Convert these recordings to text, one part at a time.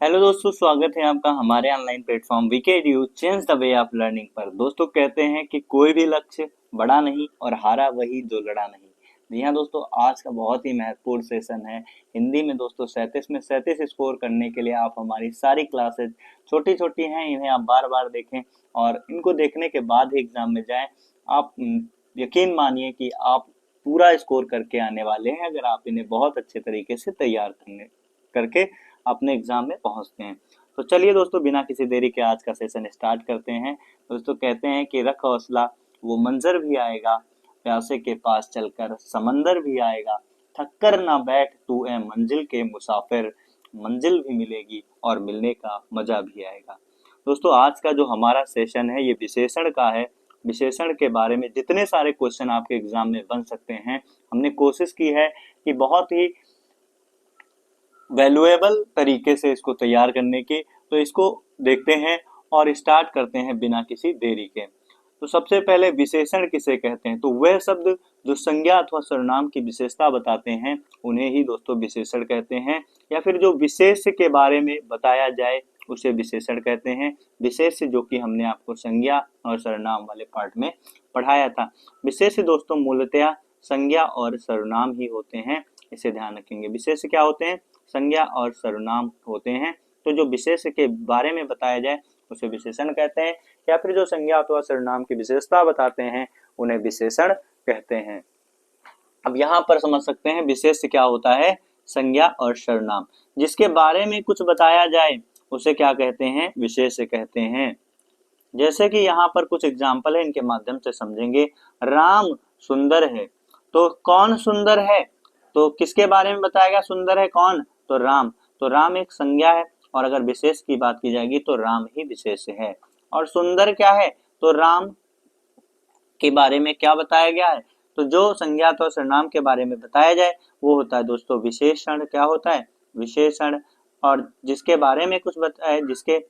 Hello दोस्तों, स्वागत है आपका हमारे ऑनलाइन प्लेटफॉर्म वीकेडू change the way of learning पर। दोस्तों, कहते हैं कि कोई भी लक्ष्य बड़ा नहीं और हारा वही जो लड़ा नहीं। जी हाँ दोस्तों, आज का बहुत ही महत्वपूर्ण सेशन है हिंदी में। दोस्तों, 37 में 37 स्कोर करने के लिए आप हमारी सारी क्लासेज छोटी छोटी हैं, इन्हें आप बार बार देखें और इनको देखने के बाद ही एग्जाम में जाएं। आप यकीन मानिए कि आप पूरा स्कोर करके आने वाले हैं अगर आप इन्हें बहुत अच्छे तरीके से तैयार करके अपने एग्जाम में पहुंचते हैं। तो चलिए दोस्तों, बिना किसी देरी के आज का सेशन स्टार्ट करते हैं। दोस्तों, कहते हैं कि रख हौसला, वो मंजर भी आएगा, प्यासे के पास चलकर समंदर भी आएगा, थक कर ना बैठ तू ए मंजिल के मुसाफिर, मंजिल भी मिलेगी और मिलने का मजा भी आएगा। दोस्तों, आज का जो हमारा सेशन है ये विशेषण का है। विशेषण के बारे में जितने सारे क्वेश्चन आपके एग्जाम में बन सकते हैं, हमने कोशिश की है कि बहुत ही वैल्यूएबल तरीके से इसको तैयार करने की। तो इसको देखते हैं और स्टार्ट करते हैं बिना किसी देरी के। तो सबसे पहले विशेषण किसे कहते हैं? तो वह शब्द जो संज्ञा अथवा सर्वनाम की विशेषता बताते हैं उन्हें ही दोस्तों विशेषण कहते हैं, या फिर जो विशेष के बारे में बताया जाए उसे विशेषण कहते हैं। विशेष जो कि हमने आपको संज्ञा और सर्वनाम वाले पार्ट में पढ़ाया था। विशेष दोस्तों मूलतः संज्ञा और सर्वनाम ही होते हैं, इसे ध्यान रखेंगे। विशेष क्या होते हैं? संज्ञा और सर्वनाम होते हैं। तो जो विशेष के बारे में बताया जाए उसे विशेषण कहते हैं, या फिर जो संज्ञा अथवा सर्वनाम की विशेषता बताते हैं उन्हें विशेषण कहते हैं। अब यहाँ पर समझ सकते हैं विशेष क्या होता है। संज्ञा और सर्वनाम जिसके बारे में कुछ बताया जाए उसे क्या कहते हैं? विशेष कहते हैं। जैसे कि यहाँ पर कुछ एग्जाम्पल है, इनके माध्यम से समझेंगे। राम सुंदर है, तो कौन सुंदर है? तो किसके बारे में बताया गया? सुंदर है कौन? तो राम। तो राम एक संज्ञा है, और अगर विशेष की बात की जाएगी तो राम ही विशेष है। और सुंदर क्या है? तो राम के बारे में क्या बताया गया है? तो जो संज्ञा और सर्वनाम के बारे में बताया जाए वो होता है दोस्तों विशेषण। क्या होता है? विशेषण। और जिसके बारे में कुछ बताया, जिसके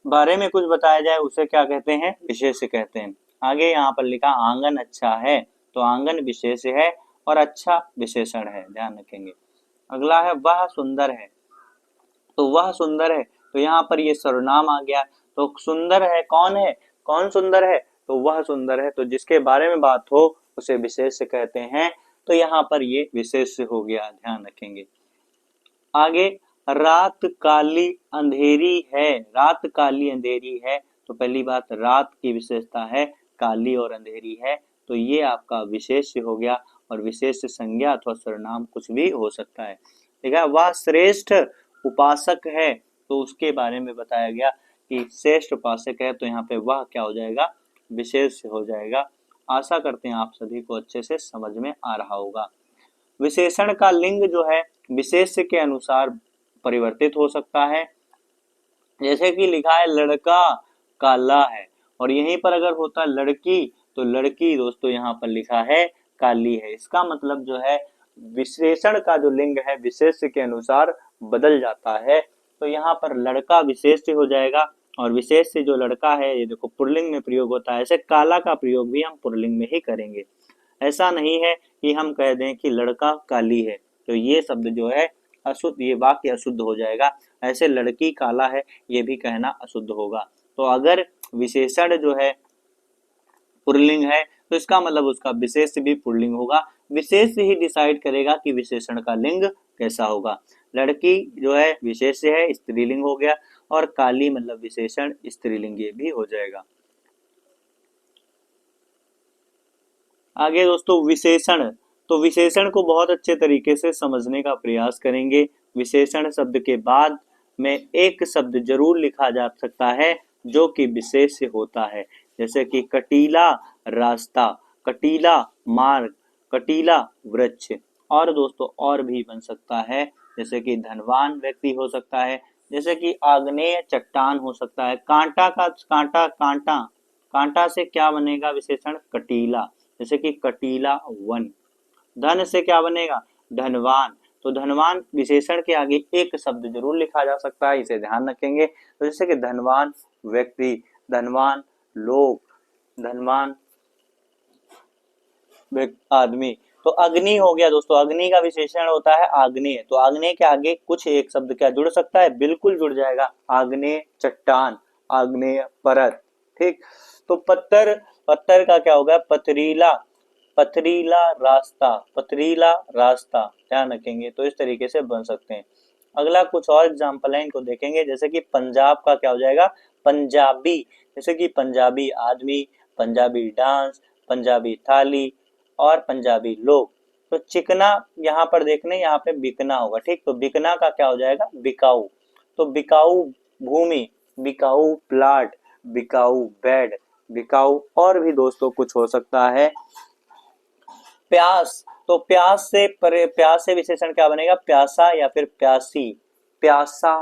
बारे में कुछ बताया जाए उसे क्या कहते हैं? विशेष कहते हैं। आगे यहाँ पर लिखा आंगन अच्छा है, तो आंगन विशेष है और अच्छा विशेषण है, ध्यान रखेंगे। अगला है वह सुंदर है, तो वह सुंदर है, तो यहाँ पर ये सर्वनाम आ गया। तो सुंदर है कौन है? कौन सुंदर है? तो वह सुंदर है। तो जिसके बारे में बात हो उसे विशेष कहते हैं। तो यहाँ पर ये विशेष हो गया, ध्यान रखेंगे। आगे रात काली अंधेरी है, रात काली अंधेरी है, तो पहली बात रात की विशेषता है, काली और अंधेरी है, तो ये आपका विशेष हो गया। और विशेष संज्ञा अथवा सर्वनाम कुछ भी हो सकता है। ठीक है। वह श्रेष्ठ उपासक है, तो उसके बारे में बताया गया कि श्रेष्ठ उपासक है, तो यहाँ पे वह क्या हो जाएगा? विशेष हो जाएगा। आशा करते हैं आप सभी को अच्छे से समझ में आ रहा होगा। विशेषण का लिंग जो है विशेष के अनुसार परिवर्तित हो सकता है। जैसे कि लिखा है लड़का काला है, और यहीं पर अगर होता लड़की तो लड़की दोस्तों यहाँ पर लिखा है काली है। इसका मतलब जो है विशेषण का जो लिंग है विशेष के अनुसार बदल जाता है। तो यहाँ पर लड़का विशेष हो जाएगा, और विशेष से जो लड़का है ये देखो पुल्लिंग में प्रयोग होता है। ऐसे काला का प्रयोग भी हम पुल्लिंग में ही करेंगे। ऐसा नहीं है कि हम कह दें कि लड़का काली है, तो ये शब्द जो है अशुद्ध, ये वाक्य अशुद्ध हो जाएगा। ऐसे लड़की काला है ये भी कहना अशुद्ध होगा। तो अगर विशेषण जो है पुल्लिंग है तो इसका मतलब उसका विशेष भी पुल्लिंग होगा। विशेष ही डिसाइड करेगा कि विशेषण का लिंग कैसा होगा। लड़की जो है विशेष है, स्त्रीलिंग हो गया, और काली मतलब विशेषण स्त्रीलिंग, ये भी हो जाएगा। आगे दोस्तों विशेषण, तो विशेषण को बहुत अच्छे तरीके से समझने का प्रयास करेंगे। विशेषण शब्द के बाद में एक शब्द जरूर लिखा जा सकता है जो कि विशेष होता है। जैसे कि कटीला रास्ता, कटीला मार्ग, कटीला वृक्ष। और दोस्तों और भी बन सकता है, जैसे कि धनवान व्यक्ति हो सकता है, जैसे कि आग्नेय चट्टान हो सकता है। कांटा का कांटा, कांटा, कांटा से क्या बनेगा विशेषण? कटीला, जैसे कि कटीला वन। धन से क्या बनेगा? धनवान। तो धनवान विशेषण के आगे एक शब्द जरूर लिखा जा सकता है, इसे ध्यान रखेंगे। तो जैसे कि धनवान व्यक्ति, धनवान लोग, धनवान आदमी। तो अग्नि हो गया दोस्तों, अग्नि का विशेषण होता है आग्नेय। तो आग्नेय के आगे कुछ एक शब्द क्या जुड़ सकता है? बिल्कुल जुड़ जाएगा, आग्नेय चट्टान, आग्नेय परत। ठीक, तो पत्थर, पत्थर का क्या होगा? पथरीला, पथरीला रास्ता, पथरीला रास्ता, ध्यान रखेंगे। तो इस तरीके से बन सकते हैं। अगला कुछ और एग्जाम्पल है, इनको देखेंगे। जैसे कि पंजाब का क्या हो जाएगा? पंजाबी, जैसे कि पंजाबी आदमी, पंजाबी डांस, पंजाबी थाली और पंजाबी लोग। तो चिकना यहाँ पर देखने, यहाँ पे बिकना होगा। ठीक, तो बिकना का क्या हो जाएगा? बिकाऊ। तो बिकाऊ भूमि, बिकाऊ प्लाट, बिकाऊ बेड, बिकाऊ और भी दोस्तों कुछ हो सकता है। प्यास, तो प्यास से विशेषण क्या बनेगा? प्यासा या फिर प्यासी, प्यासा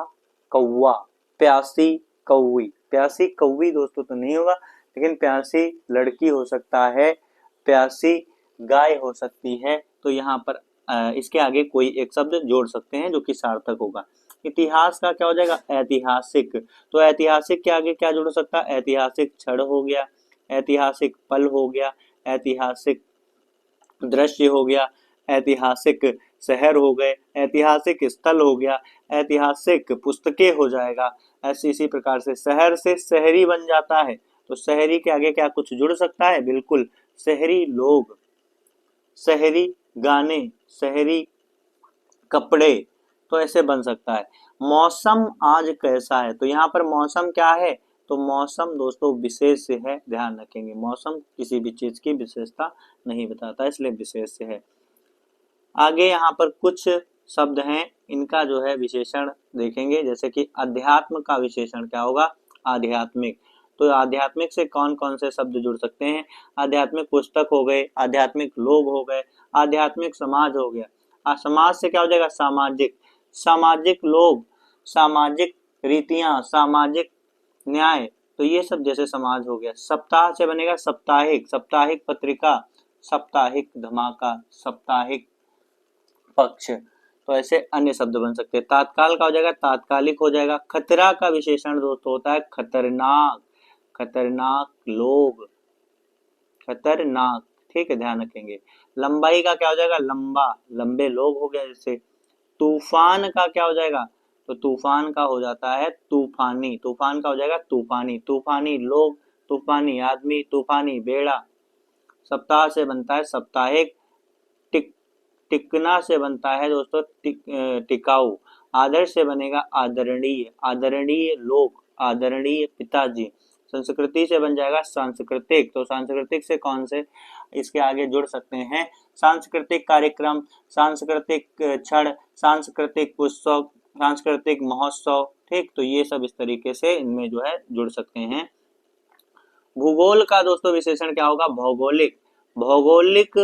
कौवा, प्यासी कौवी। प्यासी कौवी दोस्तों तो नहीं होगा, लेकिन प्यासी लड़की हो सकता है, प्यासी गाय हो सकती है। तो यहाँ पर इसके आगे कोई एक शब्द जोड़ सकते हैं जो कि सार्थक होगा। इतिहास का क्या हो जाएगा? ऐतिहासिक। तो ऐतिहासिक के आगे क्या जुड़ सकता है? ऐतिहासिक क्षण हो गया, ऐतिहासिक पल हो गया, ऐतिहासिक दृश्य हो गया, ऐतिहासिक शहर हो गए, ऐतिहासिक स्थल हो गया, ऐतिहासिक पुस्तकें हो जाएगा। ऐसे इसी प्रकार से शहर से शहरी बन जाता है। तो शहरी के आगे क्या कुछ जुड़ सकता है? बिल्कुल, शहरी लोग, शहरी गाने, शहरी कपड़े। तो ऐसे बन सकता है। मौसम आज कैसा है? तो यहाँ पर मौसम क्या है? तो मौसम दोस्तों विशेष है, ध्यान रखेंगे। मौसम किसी भी चीज की विशेषता नहीं बताता, इसलिए विशेष है। आगे यहाँ पर कुछ शब्द हैं, इनका जो है विशेषण देखेंगे। जैसे कि अध्यात्म का विशेषण क्या होगा? आध्यात्मिक। तो आध्यात्मिक से कौन कौन से शब्द जुड़ सकते हैं? आध्यात्मिक पुस्तक हो गए, आध्यात्मिक लोग हो गए, आध्यात्मिक समाज हो गया। समाज से क्या हो जाएगा? सामाजिक, सामाजिक लोग, सामाजिक रीतियां, सामाजिक न्याय। तो ये सब जैसे समाज हो गया। सप्ताह से बनेगा साप्ताहिक, साप्ताहिक पत्रिका, साप्ताहिक धमाका, साप्ताहिक पक्ष। तो ऐसे अन्य शब्द बन सकते हैं। तात्काल का हो जाएगा तात्कालिक हो जाएगा। खतरा का विशेषण दोस्तों होता है खतरनाक, खतरनाक लोग, खतरनाक। ठीक है, ध्यान रखेंगे। लंबाई का क्या हो जाएगा? लंबा, लंबे लोग हो गया। जैसे तूफान का क्या हो जाएगा? तो तूफान का हो जाता है तूफानी, तूफान का हो जाएगा तूफानी, तूफानी लोग, तूफानी आदमी, तूफानी बेड़ा। सप्ताह से बनता है साप्ताहिक। टिक, टिकना से बनता है दोस्तों टिकाऊ। आदर्श से बनेगा आदरणीय, आदरणीय लोग, आदरणीय पिताजी। संस्कृति से बन जाएगा सांस्कृतिक। तो सांस्कृतिक से कौन से इसके आगे जुड़ सकते हैं? सांस्कृतिक कार्यक्रम, सांस्कृतिक क्षण, सांस्कृतिक उत्सव, सांस्कृतिक महोत्सव। ठीक, तो ये सब इस तरीके से इनमें जो है जुड़ सकते हैं। भूगोल का दोस्तों विशेषण क्या होगा? भौगोलिक, भौगोलिक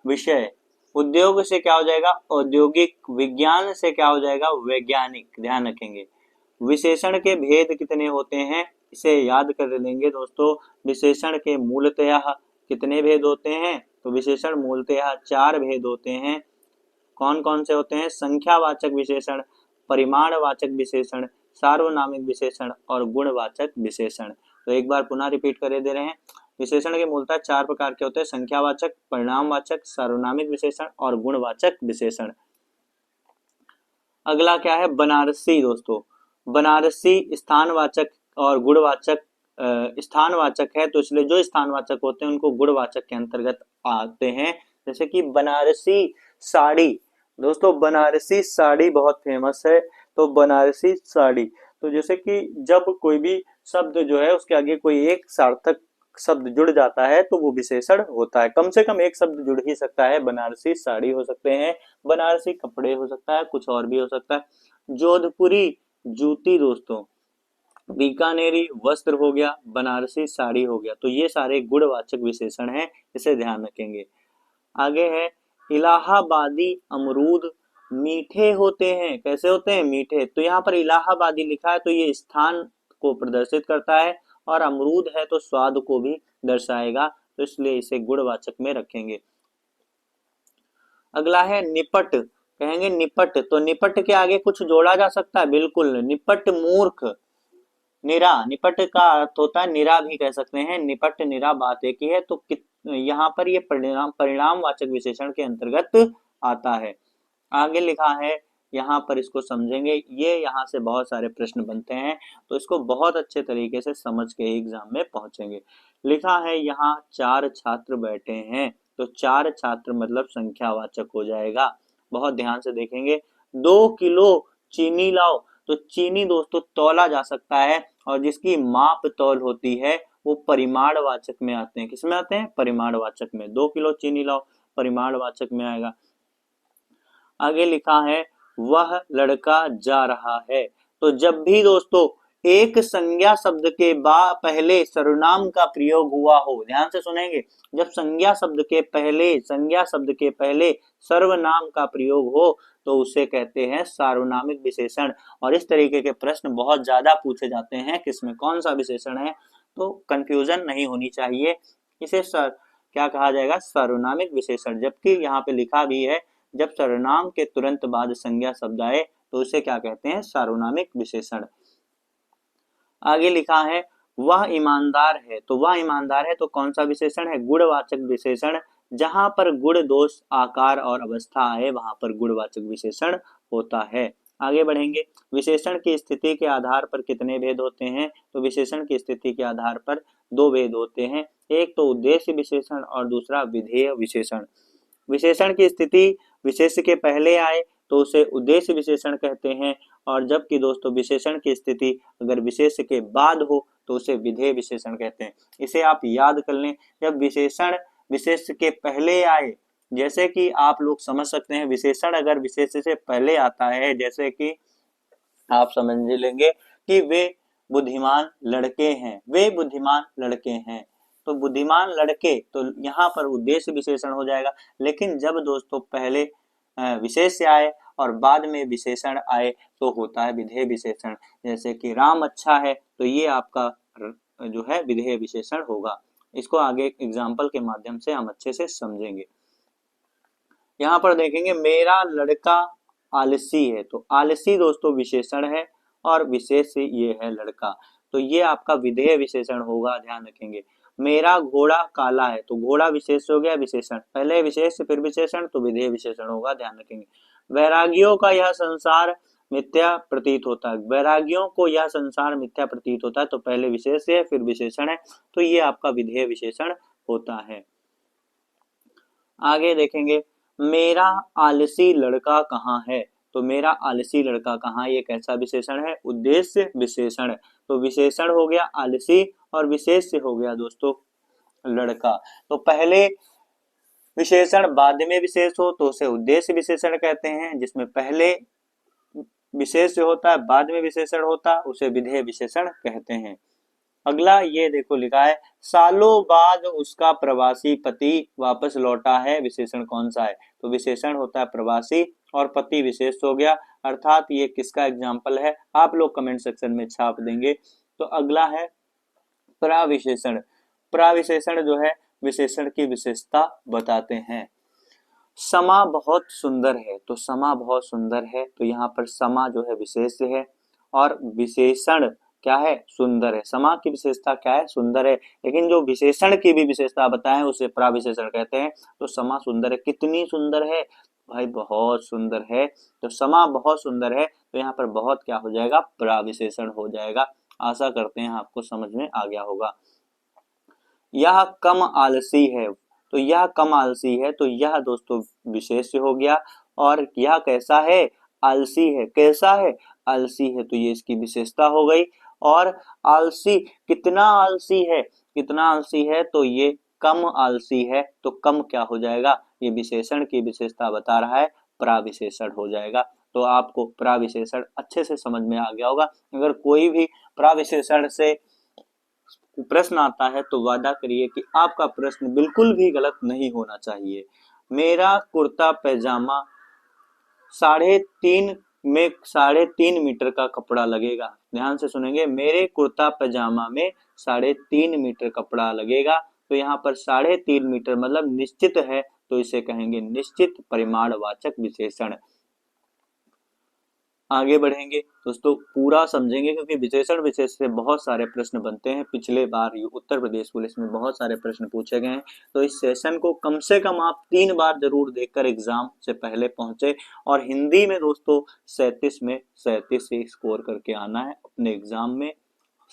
विषय। उद्योग से क्या हो जाएगा? औद्योगिक। विज्ञान से क्या हो जाएगा? वैज्ञानिक, ध्यान रखेंगे। विशेषण के भेद कितने होते हैं? इसे याद कर लेंगे दोस्तों। विशेषण के मूलतः कितने भेद होते हैं? तो विशेषण मूलतः 4 भेद होते हैं। कौन कौन से होते हैं? संख्यावाचक विशेषण, परिमाणवाचक विशेषण, सार्वनामिक विशेषण और गुणवाचक विशेषण। तो एक बार पुनः रिपीट कर दे रहे हैं। विशेषण के मूलतः 4 प्रकार के होते हैं: संख्यावाचक, परिणामवाचक, सार्वनामिक विशेषण और गुणवाचक विशेषण। अगला क्या है? बनारसी दोस्तों। बनारसी स्थानवाचक और गुणवाचक, स्थानवाचक है, तो इसलिए जो स्थानवाचक होते हैं उनको गुणवाचक के अंतर्गत आते हैं। जैसे कि बनारसी साड़ी दोस्तों, बनारसी साड़ी बहुत फेमस है। तो बनारसी साड़ी, तो जैसे कि जब कोई भी शब्द जो है उसके आगे कोई एक सार्थक शब्द जुड़ जाता है तो वो विशेषण होता है। कम से कम एक शब्द जुड़ ही सकता है। बनारसी साड़ी हो सकते हैं, बनारसी कपड़े हो सकता है, कुछ और भी हो सकता है। जोधपुरी जूती दोस्तों, बीकानेरी वस्त्र हो गया, बनारसी साड़ी हो गया। तो ये सारे गुणवाचक विशेषण हैं, इसे ध्यान रखेंगे। आगे है इलाहाबादी अमरूद मीठे होते हैं। कैसे होते हैं? मीठे। तो यहाँ पर इलाहाबादी लिखा है तो ये स्थान को प्रदर्शित करता है, और अमरूद है तो स्वाद को भी दर्शाएगा, तो इसलिए इसे गुणवाचक में रखेंगे। अगला है निपट। कहेंगे निपट, तो निपट के आगे कुछ जोड़ा जा सकता है? बिल्कुल, निपट मूर्ख, निरा। निपट का अर्थ होता है निरा भी कह सकते हैं। निपट निरा बात एक ही है। तो यहाँ पर ये परिणामवाचक विशेषण के अंतर्गत आता है। आगे लिखा है, यहाँ पर इसको समझेंगे, ये यहाँ से बहुत सारे प्रश्न बनते हैं, तो इसको बहुत अच्छे तरीके से समझ के एग्जाम में पहुंचेंगे। लिखा है यहाँ 4 छात्र बैठे हैं, तो 4 छात्र मतलब संख्यावाचक हो जाएगा। बहुत ध्यान से देखेंगे। 2 किलो चीनी लाओ, तो चीनी दोस्तों तौला जा सकता है, और जिसकी माप तौल होती है वो परिमाणवाचक में आते हैं। किसमें आते हैं? परिमाणवाचक में। 2 किलो चीनी लाओ परिमाणवाचक में आएगा। आगे लिखा है वह लड़का जा रहा है, तो जब भी दोस्तों एक संज्ञा शब्द के पहले सर्वनाम का प्रयोग हुआ हो, ध्यान से सुनेंगे, जब संज्ञा शब्द के पहले सर्वनाम का प्रयोग हो तो उसे कहते हैं सार्वनामिक विशेषण। और इस तरीके के प्रश्न बहुत ज्यादा पूछे जाते हैं, किसमें कौन सा विशेषण है, तो कंफ्यूजन नहीं होनी चाहिए। इसे क्या कहा जाएगा? सार्वनामिक विशेषण। जबकि यहाँ पे लिखा भी है जब सर्वनाम के तुरंत बाद संज्ञा शब्द आए तो उसे क्या कहते हैं? सार्वनामिक विशेषण। आगे लिखा है वह ईमानदार है, तो वह ईमानदार है तो कौन सा विशेषण है? गुणवाचक विशेषण। जहां पर गुण दोष आकार और अवस्था आए वहां पर गुणवाचक विशेषण होता है। आगे बढ़ेंगे। विशेषण की स्थिति के आधार पर कितने भेद होते हैं? तो विशेषण की स्थिति के आधार पर 2 भेद होते हैं, एक तो उद्देश्य विशेषण और दूसरा विधेय विशेषण। विशेषण की स्थिति विशेष्य के पहले आए तो उसे उद्देश्य विशेषण कहते हैं, और जबकि दोस्तों विशेषण की स्थिति अगर विशेष्य के बाद हो तो उसे विधेय विशेषण कहते हैं। इसे आप याद कर लें। जब विशेषण विशेष्य के पहले आए, जैसे कि आप लोग समझ सकते हैं, विशेषण अगर विशेष्य से पहले आता है, जैसे कि आप समझ लेंगे कि वे बुद्धिमान लड़के हैं, वे बुद्धिमान लड़के हैं, तो बुद्धिमान लड़के, तो यहाँ पर उद्देश्य विशेषण हो जाएगा। लेकिन जब दोस्तों पहले विशेष्य आए और बाद में विशेषण आए तो होता है विधेय विशेषण। जैसे कि राम अच्छा है, तो ये आपका जो है विधेय विशेषण होगा। इसको आगे एग्जाम्पल के माध्यम से हम अच्छे से समझेंगे। यहाँ पर देखेंगे मेरा लड़का आलसी है, तो आलसी दोस्तों विशेषण है और विशेष्य ये है लड़का, तो ये आपका विधेय विशेषण होगा, ध्यान रखेंगे। मेरा घोड़ा काला है, तो घोड़ा विशेष हो गया विशेषण, पहले विशेष फिर विशेषण, तो विधेय विशेषण होगा, ध्यान रखेंगे। वैरागियों का यह संसार मिथ्या प्रतीत होता है, वैरागियों को यह संसार मिथ्या प्रतीत होता है, तो पहले विशेष है फिर विशेषण है, तो ये आपका विधेय विशेषण होता है। आगे देखेंगे मेरा आलसी लड़का कहाँ है, तो मेरा आलसी लड़का कहाँ, ये कैसा विशेषण है? उद्देश्य विशेषण। तो विशेषण हो गया आलसी और विशेष्य हो गया दोस्तों लड़का। तो पहले विशेषण बाद में विशेष हो तो उसे उद्देश्य विशेषण कहते हैं, जिसमें पहले विशेष्य होता है बाद में विशेषण होता उसे विधेय विशेषण कहते हैं। अगला ये देखो लिखा है सालों बाद उसका प्रवासी पति वापस लौटा है, विशेषण कौन सा है? तो विशेषण होता है प्रवासी और पति विशेष हो गया, अर्थात ये किसका एग्जाम्पल है आप लोग कमेंट सेक्शन में छाप देंगे। तो अगला है प्राविशेषण। प्राविशेषण जो है विशेषण की विशेषता बताते हैं। समा बहुत सुंदर है, तो समा बहुत सुंदर है, तो यहाँ पर समा जो है विशेष्य है और विशेषण क्या है? सुंदर है। समा की विशेषता क्या है? सुंदर है, लेकिन जो विशेषण की भी विशेषता बताएं उसे प्राविशेषण कहते हैं। तो समा सुंदर है, कितनी सुंदर है भाई? बहुत सुंदर है। तो समा बहुत सुंदर है, तो यहाँ पर बहुत क्या हो जाएगा? प्राविशेषण हो जाएगा। आशा करते हैं आपको समझ में आ गया होगा। यह कम आलसी है, तो यह कम आलसी है, तो यह दोस्तों विशेष्य हो गया, और यह कैसा है? आलसी है। कैसा है? आलसी है, तो ये इसकी विशेषता हो गई। और आलसी, कितना आलसी है? कितना आलसी है, तो ये कम आलसी है, तो कम क्या हो जाएगा? ये विशेषण की विशेषता बता रहा है, प्राविशेषण हो जाएगा। तो आपको प्राविशेषण अच्छे से समझ में आ गया होगा। अगर कोई भी प्राविशेषण से प्रश्न आता है तो वादा करिए कि आपका प्रश्न बिल्कुल भी गलत नहीं होना चाहिए। मेरा कुर्ता पैजामा 3.5 में 3.5 मीटर का कपड़ा लगेगा, ध्यान से सुनेंगे। मेरे कुर्ता पैजामा में 3.5 मीटर कपड़ा लगेगा, तो यहाँ पर 3.5 मीटर मतलब निश्चित है, तो इसे कहेंगे निश्चित परिमाणवाचक विशेषण। आगे बढ़ेंगे दोस्तों, पूरा समझेंगे क्योंकि विशेषण विशेष से बहुत सारे प्रश्न बनते हैं। पिछले बार उत्तर प्रदेश पुलिस में बहुत सारे प्रश्न पूछे गए हैं, तो इस सेशन को कम से कम आप 3 बार जरूर देखकर एग्जाम से पहले पहुंचे। और हिंदी में दोस्तों 37 में 37 से स्कोर करके आना है अपने एग्जाम में।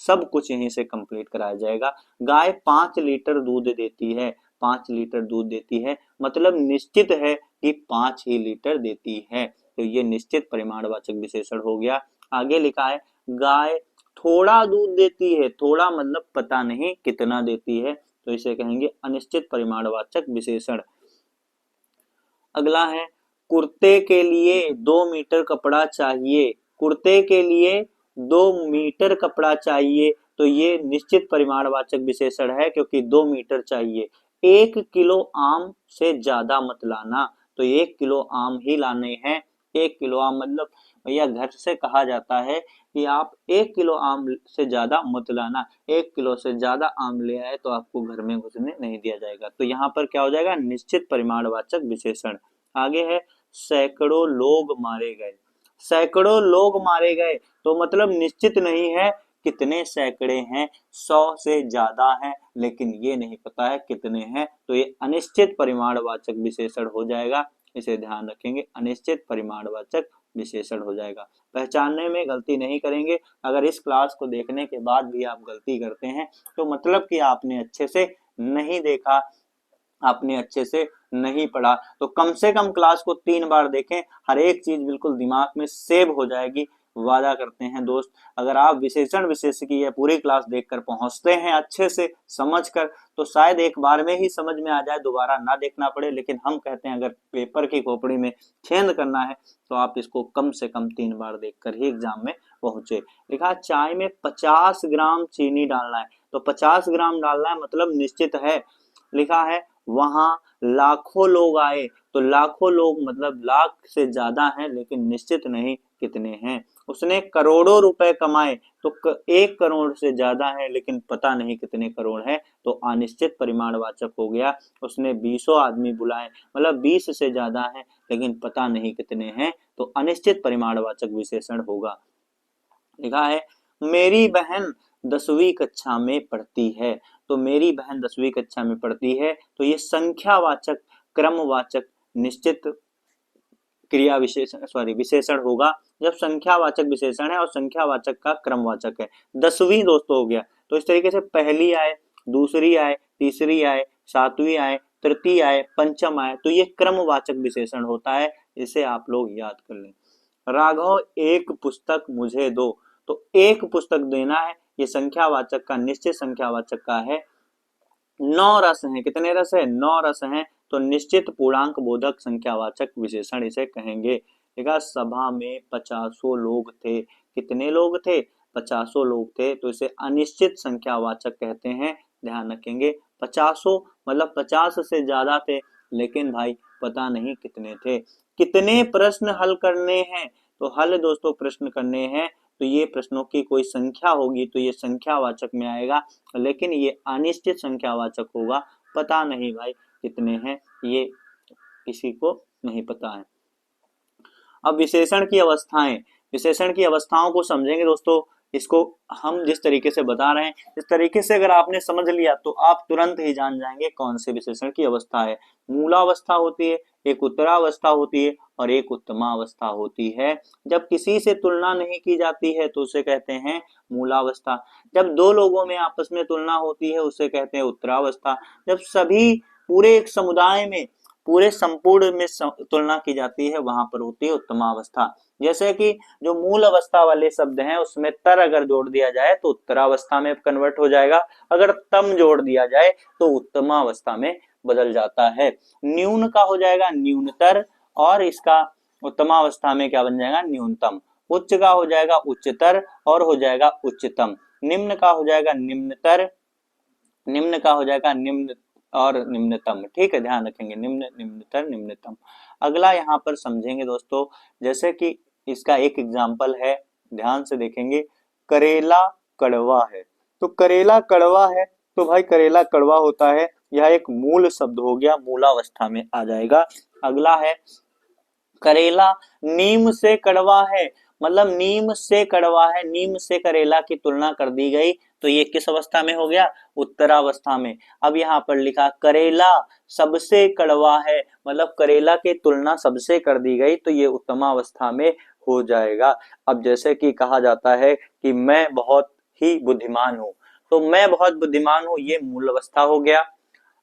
सब कुछ यहीं से कंप्लीट कराया जाएगा। गाय 5 लीटर दूध देती है, 5 लीटर दूध देती है, मतलब निश्चित है कि 5 ही लीटर देती है, तो ये निश्चित परिमाणवाचक विशेषण हो गया। आगे लिखा है गाय थोड़ा दूध देती है, थोड़ा मतलब पता नहीं कितना देती है, तो इसे कहेंगे अनिश्चित परिमाणवाचक विशेषण। अगला है कुर्ते के लिए 2 मीटर कपड़ा चाहिए, कुर्ते के लिए 2 मीटर कपड़ा चाहिए, तो ये निश्चित परिमाणवाचक विशेषण है क्योंकि 2 मीटर चाहिए। 1 किलो आम से ज्यादा मत लाना, तो 1 किलो आम ही लाने हैं। 1 किलो आम मतलब भैया घर से कहा जाता है कि आप 1 किलो आम से ज्यादा मत लाना, 1 किलो से ज्यादा आम ले आए तो आपको घर में घुसने नहीं दिया जाएगा। तो यहाँ पर क्या हो जाएगा, निश्चित परिमाणवाचक विशेषण। आगे है सैकड़ों लोग मारे गए, सैकड़ों लोग मारे गए तो मतलब निश्चित नहीं है कितने सैकड़े हैं, 100 से ज्यादा है लेकिन ये नहीं पता है कितने हैं, तो ये अनिश्चित परिमाणवाचक विशेषण हो जाएगा। इसे ध्यान रखेंगे, अनिश्चित परिमाणवाचक विशेषण हो जाएगा। पहचानने में गलती नहीं करेंगे। अगर इस क्लास को देखने के बाद भी आप गलती करते हैं तो मतलब कि आपने अच्छे से नहीं देखा, आपने अच्छे से नहीं पढ़ा। तो कम से कम क्लास को 3 बार देखें, हर एक चीज बिल्कुल दिमाग में सेव हो जाएगी। वादा करते हैं दोस्त, अगर आप विशेषण विशेष की यह पूरी क्लास देखकर पहुंचते हैं अच्छे से समझकर, तो शायद एक बार में ही समझ में आ जाए, दोबारा ना देखना पड़े। लेकिन हम कहते हैं अगर पेपर की खोपड़ी में छेद करना है तो आप इसको कम से कम 3 बार देखकर ही एग्जाम में पहुंचे। लिखा चाय में 50 ग्राम चीनी डालना है, तो 50 ग्राम डालना है मतलब निश्चित है। लिखा है वहां लाखों लोग आए, तो लाखों लोग मतलब लाख से ज्यादा हैं लेकिन निश्चित नहीं कितने हैं। उसने करोड़ों रुपए कमाए, तो 1 करोड़ से ज्यादा है लेकिन पता नहीं कितने करोड़ है, तो अनिश्चित परिमाणवाचक हो गया। उसने 20 आदमी बुलाए, मतलब 20 से ज्यादा है लेकिन पता नहीं कितने हैं, तो अनिश्चित परिमाणवाचक विशेषण होगा। लिखा है मेरी बहन 10वीं कक्षा में पढ़ती है, तो मेरी बहन 10वीं कक्षा में पढ़ती है, तो ये संख्यावाचक क्रमवाचक निश्चित क्रिया विशेषण विशेषण होगा जब संख्यावाचक विशेषण है और संख्यावाचक का क्रमवाचक है। 10वीं दोस्तों हो गया, तो इस तरीके से पहली आए, दूसरी आए, तीसरी आए, 7वीं आए, तृतीय आए, पंचम आए, तो ये क्रमवाचक विशेषण होता है। इसे आप लोग याद कर लें। राघव एक पुस्तक मुझे दो, तो एक पुस्तक देना है, ये संख्यावाचक का निश्चित संख्यावाचक का है। 9 रस हैं, कितने रस है, 9 रस हैं, तो निश्चित पूर्णांक बोधक संख्यावाचक विशेषण इसे कहेंगे। देखा सभा में 50 लोग थे, कितने लोग थे, 50 लोग थे, तो इसे अनिश्चित संख्यावाचक कहते हैं। ध्यान रखेंगे 50 मतलब 50 से ज्यादा थे लेकिन भाई पता नहीं कितने थे। कितने प्रश्न हल करने हैं, तो हल दोस्तों प्रश्न करने हैं, तो ये प्रश्नों की कोई संख्या होगी तो ये संख्यावाचक में आएगा, लेकिन ये अनिश्चित संख्यावाचक होगा। पता नहीं भाई कितने हैं, ये किसी को नहीं पता है। अब विशेषण की अवस्थाएं, विशेषण की अवस्थाओं को समझेंगे दोस्तों। इसको हम जिस तरीके से बता रहे हैं इस तरीके से अगर आपने समझ लिया तो आप तुरंत ही जान जाएंगे कौन से विशेषण की अवस्था है। मूलावस्था होती है, एक उत्तरावस्था होती है और एक उत्तमावस्था होती है। जब किसी से तुलना नहीं की जाती है तो उसे कहते हैं मूलावस्था। जब 2 लोगों में आपस में तुलना होती है उसे कहते हैं उत्तरावस्था। जब सभी पूरे एक समुदाय में पूरे संपूर्ण में तुलना की जाती है वहां पर होती है उत्तमावस्था। जैसे कि जो मूल अवस्था वाले शब्द हैं उसमें तर अगर जोड़ दिया जाए तो उत्तरावस्था में कन्वर्ट हो जाएगा, अगर तम जोड़ दिया जाए तो उत्तमावस्था में बदल जाता है। न्यून का हो जाएगा न्यूनतर और इसका उत्तमावस्था में क्या बन जाएगा, न्यूनतम। उच्च का हो जाएगा उच्चतर और हो जाएगा उच्चतम। निम्न का हो जाएगा निम्नतर, निम्न का हो जाएगा निम्न और निम्नतम। ठीक है, ध्यान रखेंगे निम्न, निम्नतर, निम्नतम। अगला यहाँ पर समझेंगे दोस्तों, जैसे कि इसका एक एग्जाम्पल है, ध्यान से देखेंगे। करेला कड़वा है, तो करेला कड़वा है, तो भाई करेला कड़वा होता है, यह एक मूल शब्द हो गया, मूलावस्था में आ जाएगा। अगला है करेला नीम से कड़वा है, मतलब नीम से कड़वा है, नीम से करेला की तुलना कर दी गई, तो ये किस अवस्था में हो गया, उत्तरावस्था में। अब यहाँ पर लिखा करेला सबसे कड़वा है, मतलब करेला की तुलना सबसे कर दी गई, तो ये उत्तमावस्था में हो जाएगा। अब जैसे कि कहा जाता है कि मैं बहुत ही बुद्धिमान हूँ, तो मैं बहुत बुद्धिमान हूँ, ये मूल अवस्था हो गया।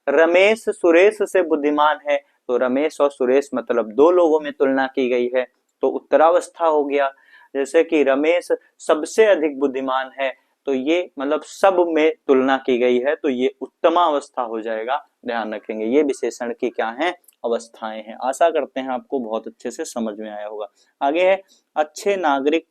रमेश सुरेश से बुद्धिमान है, तो रमेश और सुरेश मतलब दो लोगों में तुलना की गई है, तो उत्तरावस्था हो गया। जैसे कि रमेश सबसे अधिक बुद्धिमान है, तो ये मतलब सब में तुलना की गई है, तो ये उत्तमावस्था हो जाएगा। ध्यान रखेंगे ये विशेषण की क्या है, अवस्थाएं हैं। आशा करते हैं आपको बहुत अच्छे से समझ में आया होगा। आगे है अच्छे नागरिक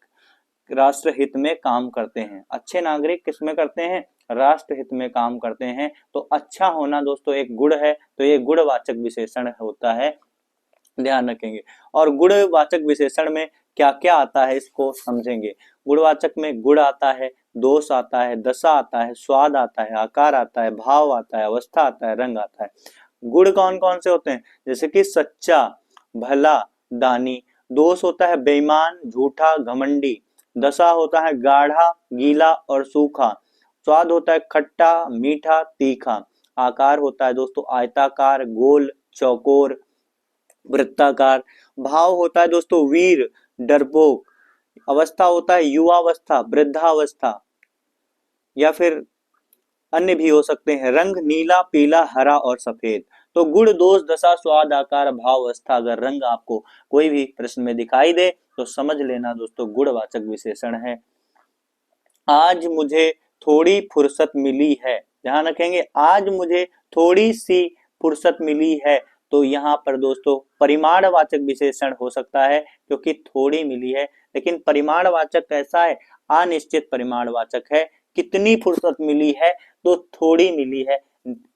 राष्ट्र हित में काम करते हैं। अच्छे नागरिक किस में करते हैं, राष्ट्र हित में काम करते हैं। तो अच्छा होना दोस्तों एक गुण है, तो ये गुणवाचक विशेषण होता है, ध्यान रखेंगे। और गुणवाचक विशेषण में क्या क्या आता है इसको समझेंगे। गुणवाचक में गुण आता है, दोष आता है, दशा आता है, स्वाद आता है, आकार आता है, भाव आता है, अवस्था आता है, रंग आता है। गुण कौन कौन से होते हैं, जैसे कि सच्चा, भला, दानी। दोष होता है बेईमान, झूठा, घमंडी। दशा होता है गाढ़ा, गीला और सूखा। स्वाद होता है खट्टा, मीठा, तीखा। आकार होता है दोस्तों आयताकार, गोल, चौकोर, वृत्ताकार। भाव होता है दोस्तों वीर, डरपोक। अवस्था होता है युवावस्था, वृद्धावस्था, या फिर अन्य भी हो सकते हैं। रंग नीला, पीला, हरा और सफेद। तो गुण, दोष, दशा, स्वाद, आकार, भाव, अवस्था, अगर रंग आपको कोई भी प्रश्न में दिखाई दे तो समझ लेना दोस्तों गुणवाचक विशेषण है। आज मुझे थोड़ी फुर्सत मिली है, ध्यान रखेंगे, आज मुझे थोड़ी सी फुर्सत मिली है, तो यहाँ पर दोस्तों परिमाणवाचक विशेषण हो सकता है, क्योंकि थोड़ी मिली है। लेकिन परिमाणवाचक कैसा है, अनिश्चित परिमाणवाचक है। कितनी फुर्सत मिली है, तो थोड़ी मिली है,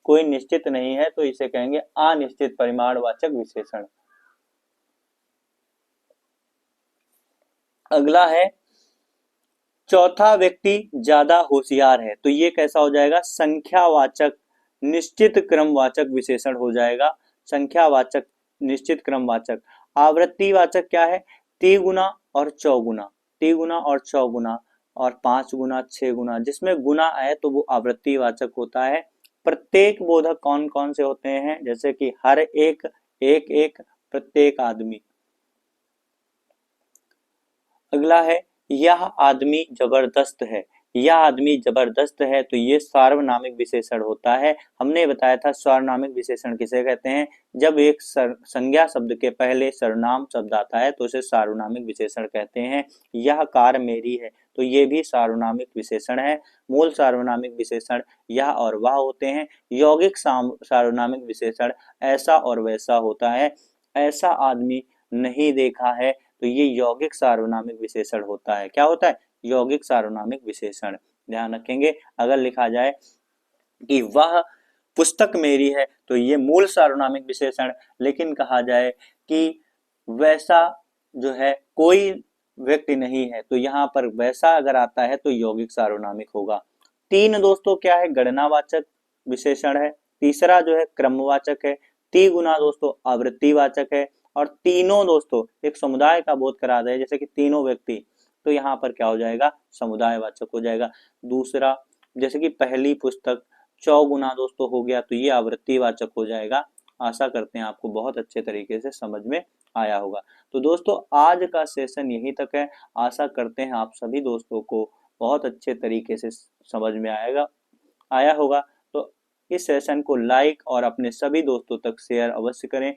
कोई निश्चित नहीं है, तो इसे कहेंगे अनिश्चित परिमाणवाचक विशेषण। अगला है चौथा व्यक्ति ज्यादा होशियार है, तो ये कैसा हो जाएगा, संख्यावाचक निश्चित क्रमवाचक विशेषण हो जाएगा। संख्यावाचक निश्चित क्रमवाचक। आवृत्तिवाचक क्या है, तिगुना और चौगुना, तिगुना और चौगुना और पांच गुना, छह गुना, जिसमें गुना आए तो वो आवृत्तिवाचक होता है। प्रत्येक बोधक कौन कौन से होते हैं, जैसे कि हर एक, एक एक, प्रत्येक आदमी। अगला है यह आदमी जबरदस्त है, यह आदमी जबरदस्त है, तो ये सार्वनामिक विशेषण होता है। हमने बताया था सार्वनामिक विशेषण किसे कहते हैं, जब एक संज्ञा शब्द के पहले सर्वनाम शब्द आता है तो उसे सार्वनामिक विशेषण कहते हैं। यह कार मेरी है, तो ये भी सार्वनामिक विशेषण है। मूल सार्वनामिक विशेषण यह और वह होते हैं। यौगिक सार्वनामिक विशेषण ऐसा और वैसा होता है। ऐसा आदमी नहीं देखा है, तो ये यौगिक सार्वनामिक विशेषण होता है। क्या होता है, यौगिक सार्वनामिक विशेषण। ध्यान रखेंगे। अगर लिखा जाए कि वह पुस्तक मेरी है, तो ये मूल सार्वनामिक विशेषण। लेकिन कहा जाए कि वैसा जो है कोई व्यक्ति नहीं है, तो यहाँ पर वैसा अगर आता है तो यौगिक सार्वनामिक होगा। तीन दोस्तों क्या है, गणनावाचक विशेषण है। तीसरा जो है क्रमवाचक है। तिगुना दोस्तों आवृत्तिवाचक है। और तीनों दोस्तों एक समुदाय का बोध करा दे, जैसे कि तीनों व्यक्ति, तो यहाँ पर क्या हो जाएगा, समुदायवाचक हो जाएगा। दूसरा जैसे कि पहली पुस्तक, चौगुना दोस्तों हो गया, तो ये आवृत्तिवाचक हो जाएगा। आशा करते हैं आपको बहुत अच्छे तरीके से समझ में आया होगा। तो दोस्तों आज का सेशन यहीं तक है। आशा करते हैं आप सभी दोस्तों को बहुत अच्छे तरीके से समझ में आया होगा। तो इस सेशन को लाइक और अपने सभी दोस्तों तक शेयर अवश्य करें।